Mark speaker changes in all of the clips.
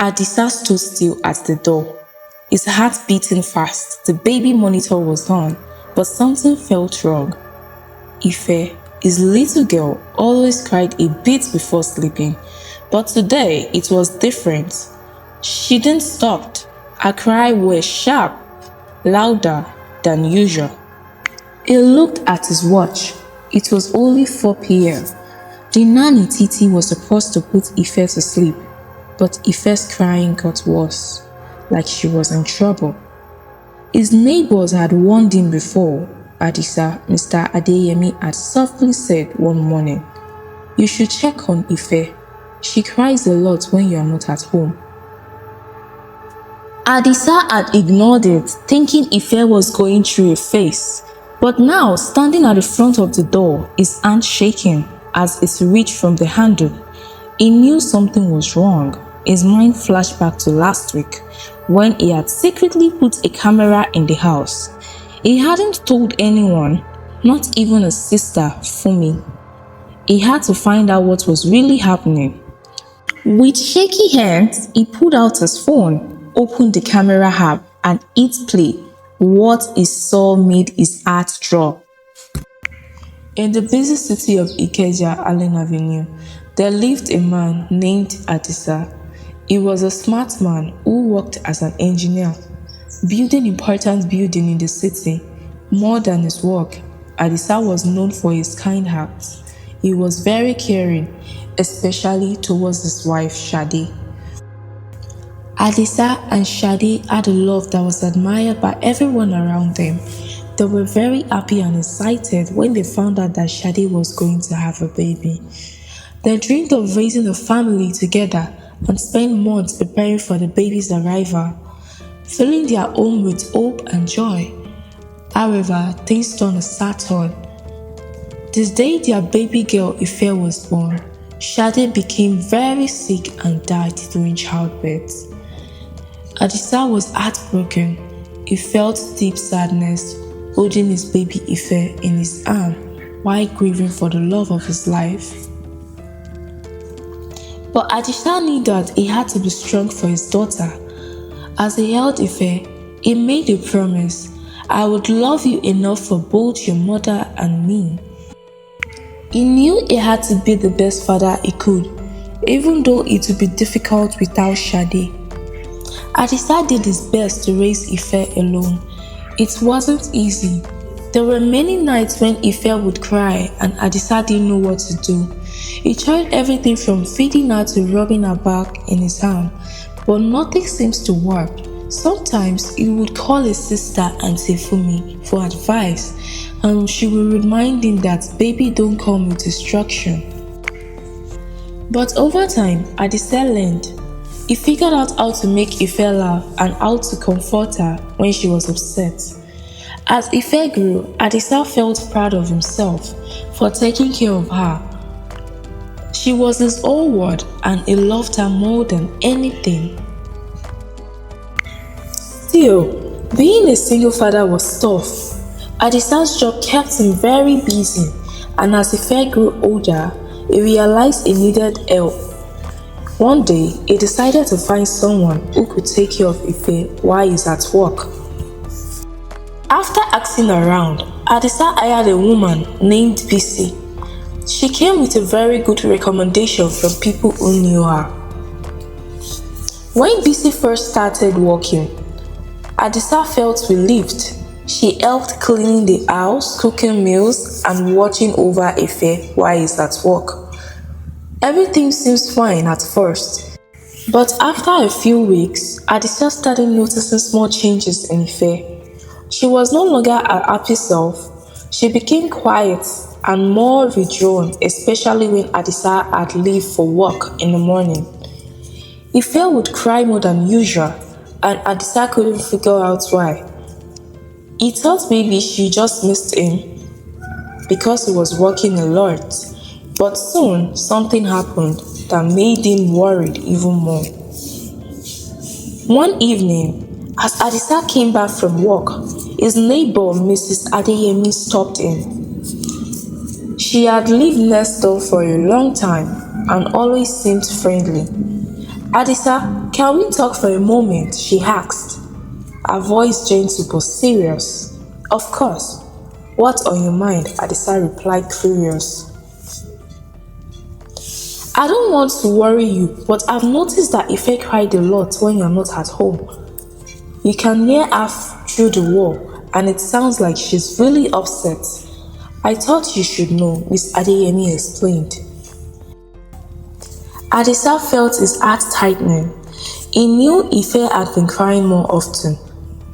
Speaker 1: Adisa stood still at the door, his heart beating fast. The baby monitor was on, but something felt wrong. Ife, his little girl, always cried a bit before sleeping, but today it was different. She didn't stop. Her cry was sharp, louder than usual. He looked at his watch. It was only 4 p.m. The nanny Titi was supposed to put Ife to sleep, but Ife's crying got worse, like she was in trouble. His neighbors had warned him before. Adisa, Mr. Adeyemi had softly said one morning, "You should check on Ife. She cries a lot when you are not at home." Adisa had ignored it, thinking Ife was going through a phase. But now, standing at the front of the door, his hand shaking as it reached from the handle, he knew something was wrong. His mind flashed back to last week, when he had secretly put a camera in the house. He hadn't told anyone, not even his sister, Fumi. He had to find out what was really happening. With shaky hands, he pulled out his phone, opened the camera app, and hit play. What he saw made his heart drop. In the busy city of Ikeja, Allen Avenue, there lived a man named Adisa. He was a smart man who worked as an engineer, building important buildings in the city. More than his work, Adisa was known for his kind heart. He was very caring, especially towards his wife Shade. Adisa and Shade had a love that was admired by everyone around them. They were very happy and excited when they found out that Shade was going to have a baby. They dreamed of raising a family together and spent months preparing for the baby's arrival, filling their home with hope and joy. However, things turned a sad turn. This day their baby girl Ife was born, Shade became very sick and died during childbirth. Adisa was heartbroken. He felt deep sadness, holding his baby Ife in his arm while grieving for the love of his life. But Adisa knew that he had to be strong for his daughter. As he held Ife, he made a promise, "I would love you enough for both your mother and me." He knew he had to be the best father he could, even though it would be difficult without Shade. Adisa did his best to raise Ife alone. It wasn't easy. There were many nights when Ife would cry and Adisa didn't know what to do. He tried everything from feeding her to rubbing her back in his arm, but nothing seems to work. Sometimes he would call his sister Auntie Fumi for advice, and she would remind him that baby don't come with instruction. But over time, Adisa learned. He figured out how to make Ife laugh and how to comfort her when she was upset. As Ife grew, Adisa felt proud of himself for taking care of her. She was his whole world and he loved her more than anything. Still, being a single father was tough. Adisa's job kept him very busy, and as Ife grew older, he realized he needed help. One day, he decided to find someone who could take care of Ife while he's at work. After asking around, Adisa hired a woman named Bisi. She came with a very good recommendation from people who knew her. When Bisi first started working, Adisa felt relieved. She helped cleaning the house, cooking meals, and watching over Ife while he's at work. Everything seems fine at first, but after a few weeks, Adisa started noticing small changes in Ife. She was no longer her happy self. She became quiet and more withdrawn, especially when Adisa had leave for work in the morning. Ife would cry more than usual, and Adisa couldn't figure out why. He thought maybe she just missed him because he was working a lot. But soon, something happened that made him worried even more. One evening, as Adisa came back from work, his neighbor, Mrs. Adeyemi, stopped in. She had lived next door for a long time and always seemed friendly. Adisa Can we talk for a moment? She asked, her voice gentle but serious. Of course. What's on your mind? Adisa replied, curious. I don't want to worry you, but I've noticed that Ife cried a lot when you're not at home. You can hear her through the wall, and it sounds like she's really upset. I thought you should know, Miss Adeyemi explained. Adisa felt his heart tightening. He knew Ife had been crying more often,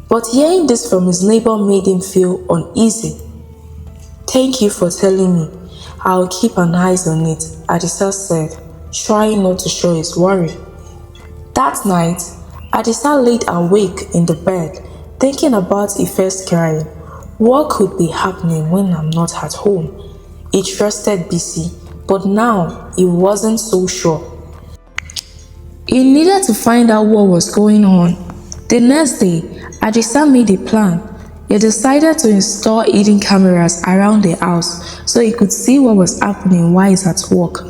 Speaker 1: but hearing this from his neighbor made him feel uneasy. Thank you for telling me. I'll keep an eye on it, Adisa said, trying not to show his worry. That night, Adisa laid awake in the bed, thinking about Ife's crying. What could be happening when I'm not at home? He trusted BC, but now he wasn't so sure. He needed to find out what was going on. The next day, Adisa made a plan. He decided to install hidden cameras around the house so he could see what was happening while he's at work.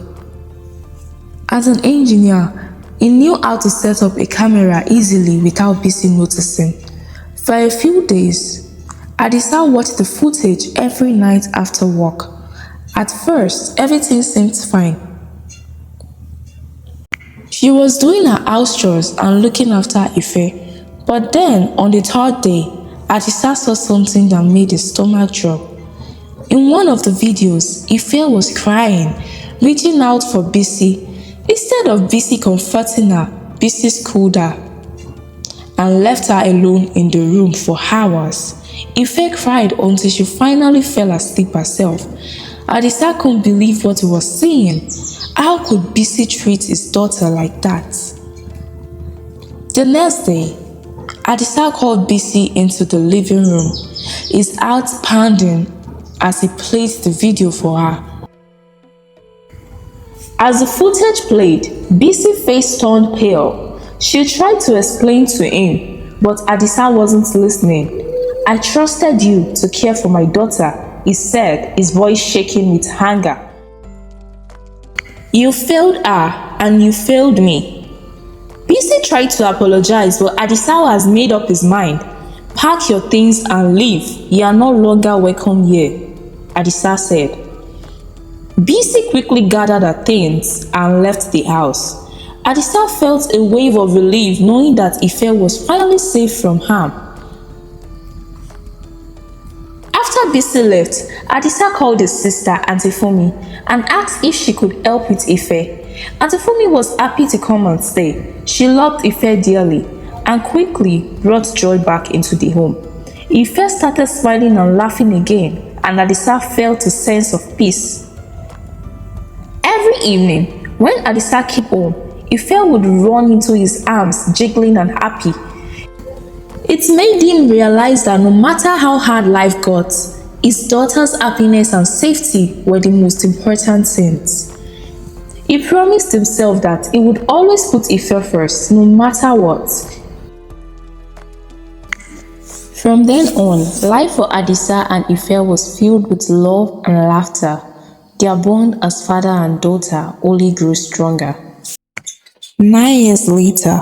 Speaker 1: As an engineer, he knew how to set up a camera easily without BC noticing. For a few days, Adisa watched the footage every night after work. At first, everything seemed fine. She was doing her house chores and looking after Ife, but then on the third day, Adisa saw something that made his stomach drop. In one of the videos, Ife was crying, reaching out for BC. Instead of BC comforting her, BC scolded her and left her alone in the room for hours. Ife cried until she finally fell asleep herself. Adisa couldn't believe what he was seeing. How could BC treat his daughter like that? The next day, Adisa called BC into the living room, his heart pounding as he played the video for her. As the footage played, BC's face turned pale. She tried to explain to him, but Adisa wasn't listening. I trusted you to care for my daughter, he said, his voice shaking with anger. You failed her and you failed me. BC tried to apologize, but Adisa has made up his mind. Pack your things and leave. You are no longer welcome here, Adisa said. BC quickly gathered her things and left the house. Adisa felt a wave of relief knowing that Ife was finally safe from harm. After BC left, Adisa called his sister, Auntie Fumi, and asked if she could help with Ife. Auntie Fumi was happy to come and stay. She loved Ife dearly and quickly brought joy back into the home. Ife started smiling and laughing again, and Adisa felt a sense of peace. Every evening, when Adisa came home, Ife would run into his arms, jiggling and happy. It made him realize that no matter how hard life got, his daughter's happiness and safety were the most important things. He promised himself that he would always put Ife first, no matter what. From then on, life for Adisa and Ife was filled with love and laughter. Their bond as father and daughter only grew stronger. 9 years later,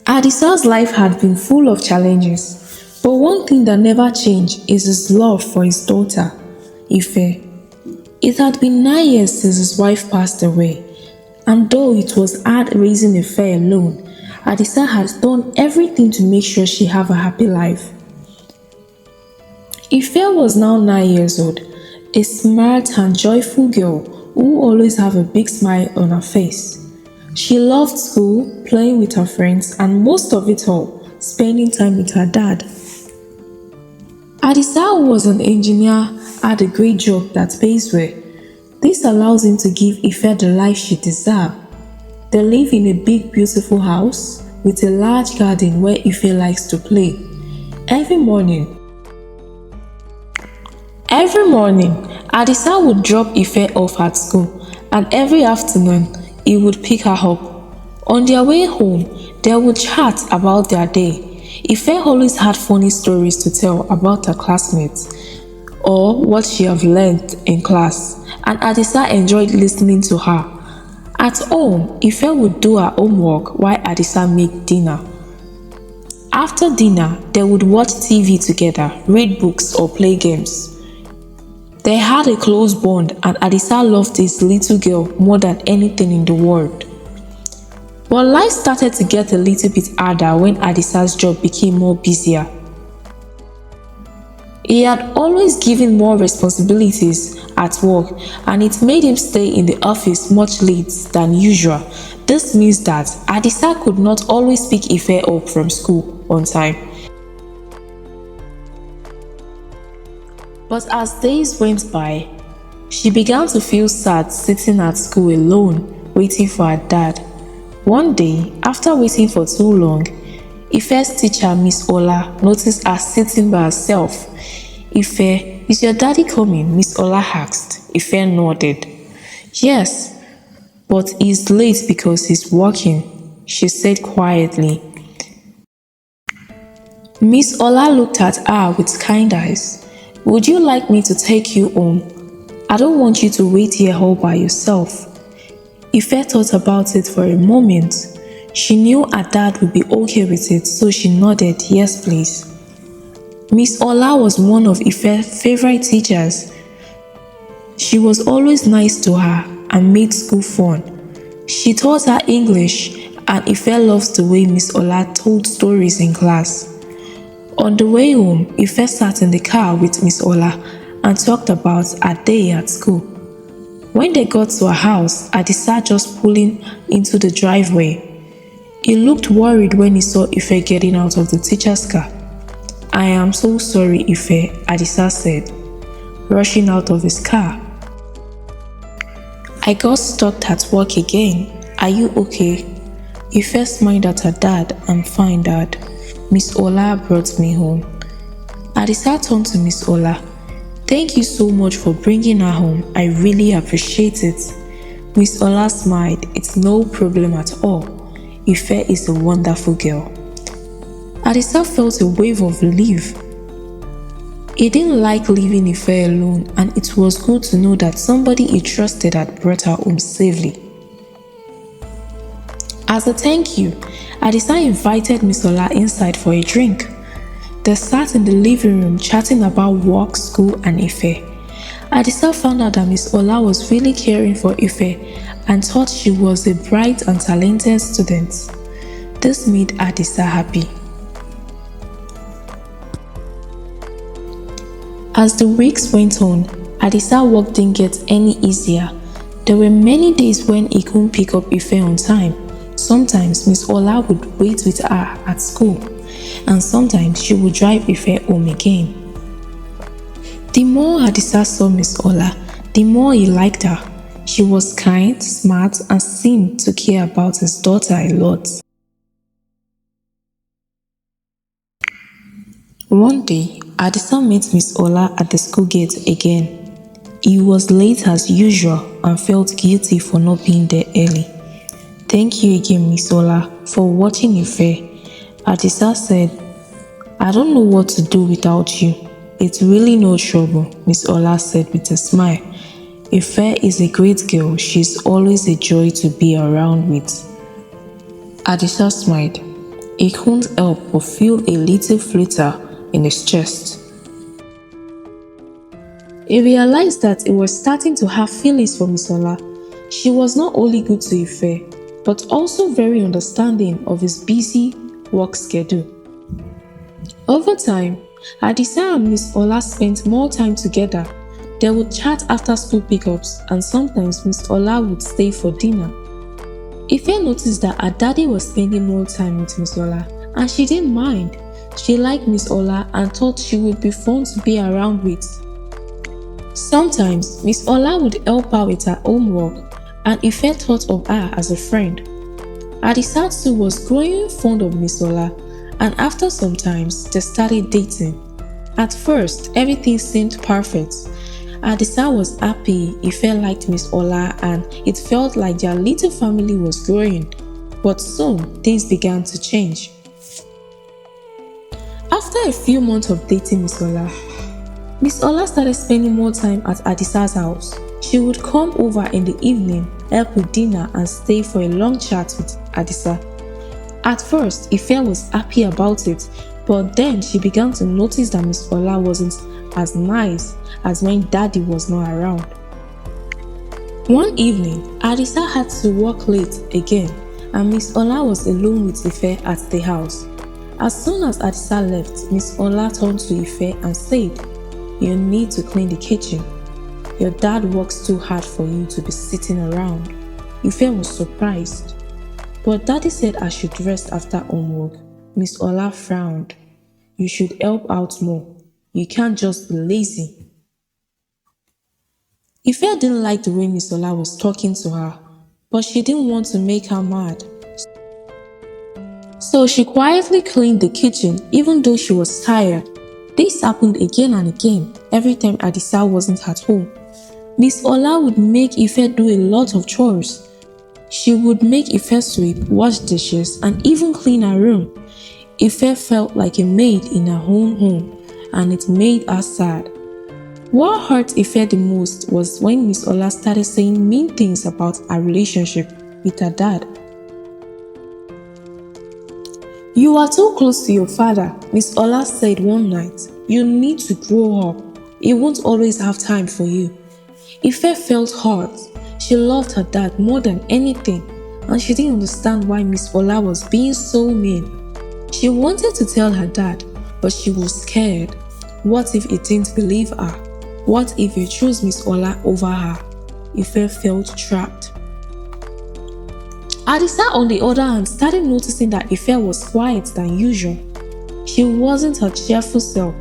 Speaker 1: Adisa's life had been full of challenges, but one thing that never changed is his love for his daughter, Ife. It had been 9 years since his wife passed away, and though it was hard raising Ife alone, Adisa had done everything to make sure she had a happy life. Ife was now 9 years old, a smart and joyful girl who always had a big smile on her face. She loved school, playing with her friends, and most of it all, spending time with her dad. Adisa, who was an engineer, had a great job that pays well. This allows him to give Ife the life she deserved. They live in a big, beautiful house with a large garden where Ife likes to play. Every morning, Adisa would drop Ife off at school, and every afternoon, he would pick her up. On their way home, they would chat about their day. Ife always had funny stories to tell about her classmates or what she had learned in class, and Adisa enjoyed listening to her. At home, Ife would do her homework while Adisa made dinner. After dinner, they would watch TV together, read books or play games. They had a close bond and Adisa loved this little girl more than anything in the world. But life started to get a little bit harder when Adisa's job became more busier. He had always given more responsibilities at work and it made him stay in the office much late than usual. This means that Adisa could not always pick Ife up from school on time. But as days went by, she began to feel sad sitting at school alone, waiting for her dad. One day, after waiting for too long, Ife's teacher, Miss Ola, noticed her sitting by herself. "Ife, is your daddy coming?" Miss Ola asked. Ife nodded. "Yes, but he's late because he's working," she said quietly. Miss Ola looked at her with kind eyes. "Would you like me to take you home? I don't want you to wait here all by yourself." Ife thought about it for a moment. She knew her dad would be okay with it, so she nodded, "Yes, please." Miss Ola was one of Ife's favorite teachers. She was always nice to her and made school fun. She taught her English and Ife loved the way Miss Ola told stories in class. On the way home, Ife sat in the car with Miss Ola and talked about her day at school. When they got to her house, Adisa just pulling into the driveway. He looked worried when he saw Ife getting out of the teacher's car. "I am so sorry, Ife," Adisa said, rushing out of his car. "I got stuck at work again. Are you okay?" Ife smiled at her dad. "I'm fine, Dad. Miss Ola brought me home." Adisa turned to Miss Ola. "Thank you so much for bringing her home. I really appreciate it." Miss Ola smiled. "It's no problem at all. Ife is a wonderful girl." Adisa felt a wave of relief. He didn't like leaving Ife alone and it was good to know that somebody he trusted had brought her home safely. As a thank you, Adisa invited Miss Ola inside for a drink. They sat in the living room chatting about work, school and Ife. Adisa found out that Miss Ola was really caring for Ife and thought she was a bright and talented student. This made Adisa happy. As the weeks went on, Adisa work didn't get any easier. There were many days when he couldn't pick up Ife on time. Sometimes Miss Ola would wait with her at school, and sometimes she would drive Ife home again. The more Adisa saw Miss Ola, the more he liked her. She was kind, smart, and seemed to care about his daughter a lot. One day, Adisa met Miss Ola at the school gate again. He was late as usual and felt guilty for not being there early. "Thank you again, Miss Ola, for watching Ife." Adisa said, "I don't know what to do without you." "It's really no trouble," Miss Ola said with a smile. "Ife is a great girl. She's always a joy to be around with." Adisa smiled. He couldn't help but feel a little flutter in his chest. He realized that he was starting to have feelings for Miss Ola. She was not only good to Ife, but also very understanding of his busy work schedule. Over time, Adisa and Miss Ola spent more time together. They would chat after school pickups and sometimes Miss Ola would stay for dinner. Ife noticed that her daddy was spending more time with Miss Ola and she didn't mind. She liked Miss Ola and thought she would be fun to be around with. Sometimes Miss Ola would help her with her homework and Ife thought of her as a friend. Adisa too was growing fond of Miss Ola and after some time they started dating. At first, everything seemed perfect. Adisa was happy, Ife liked Miss Ola and it felt like their little family was growing. But soon, things began to change. After a few months of dating Miss Ola started spending more time at Adisa's house. She would come over in the evening, help with dinner and stay for a long chat with Adisa. At first, Ife was happy about it, but then she began to notice that Miss Ola wasn't as nice as when Daddy was not around. One evening, Adisa had to work late again and Miss Ola was alone with Ife at the house. As soon as Adisa left, Miss Ola turned to Ife and said, "You need to clean the kitchen. Your dad works too hard for you to be sitting around." Ife was surprised. But Daddy said I should rest after homework. Miss Ola frowned. "You should help out more. You can't just be lazy." Ife didn't like the way Miss Ola was talking to her, but she didn't want to make her mad. So she quietly cleaned the kitchen even though she was tired. This happened again and again every time Adisa wasn't at home. Miss Ola would make Ife do a lot of chores. She would make Ife sweep, wash dishes, and even clean her room. Ife felt like a maid in her own home, and it made her sad. What hurt Ife the most was when Miss Ola started saying mean things about her relationship with her dad. "You are too close to your father," Miss Ola said one night. "You need to grow up. He won't always have time for you." Ife felt hurt. She loved her dad more than anything, and she didn't understand why Miss Ola was being so mean. She wanted to tell her dad, but she was scared. What if he didn't believe her? What if he chose Miss Ola over her? Ife felt trapped. Adisa, on the other hand, started noticing that Ife was quiet than usual. She wasn't her cheerful self,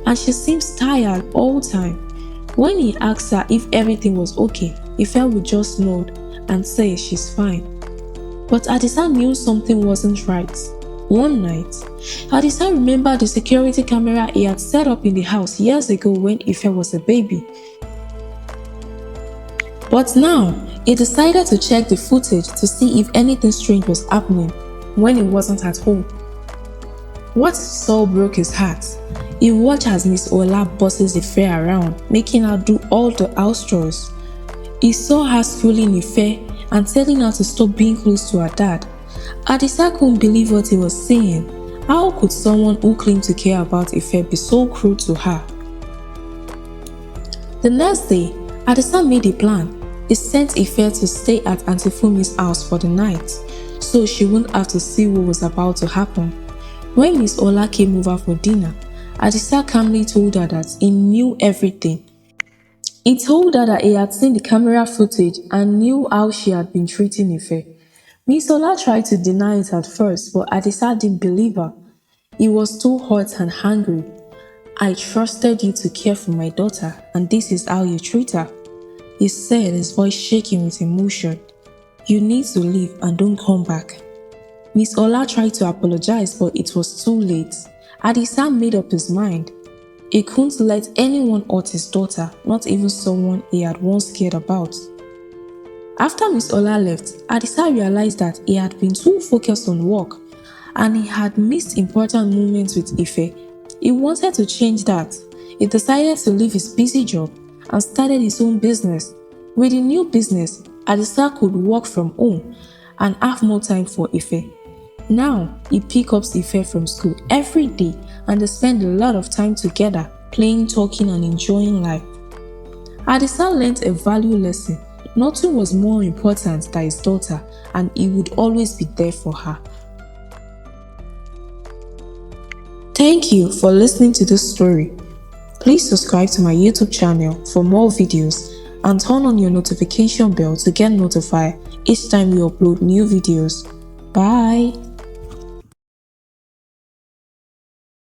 Speaker 1: and she seems tired all the time. When he asked her if everything was okay, Ife would just nod and say she's fine. But Adisa knew something wasn't right. One night, Adisa remembered the security camera he had set up in the house years ago when Ife was a baby. But now, he decided to check the footage to see if anything strange was happening when he wasn't at home. What he saw broke his heart. He watched as Miss Ola bosses Ife around, making her do all the house chores. He saw her schooling Ife and telling her to stop being close to her dad. Adisa couldn't believe what he was saying. How could someone who claimed to care about Ife be so cruel to her? The next day, Adisa made a plan. He sent Ife to stay at Auntie Fumi's house for the night, so she wouldn't have to see what was about to happen. When Miss Ola came over for dinner, Adisa calmly told her that he knew everything. He told her that he had seen the camera footage and knew how she had been treating Ife. Miss Ola tried to deny it at first, but Adisa didn't believe her. He was too hurt and angry. "I trusted you to care for my daughter, and this is how you treat her," he said, his voice shaking with emotion. "You need to leave and don't come back." Miss Ola tried to apologize, but it was too late. Adisa made up his mind. He couldn't let anyone hurt his daughter, not even someone he had once cared about. After Miss Ola left, Adisa realized that he had been too focused on work and he had missed important moments with Ife. He wanted to change that. He decided to leave his busy job and started his own business. With the new business, Adisa could work from home and have more time for Ife. Now, he picks up Ife from school every day and they spend a lot of time together, playing, talking and enjoying life. Adisa learned a value lesson. Nothing was more important than his daughter and he would always be there for her. Thank you for listening to this story. Please subscribe to my YouTube channel for more videos and turn on your notification bell to get notified each time we upload new videos. Bye!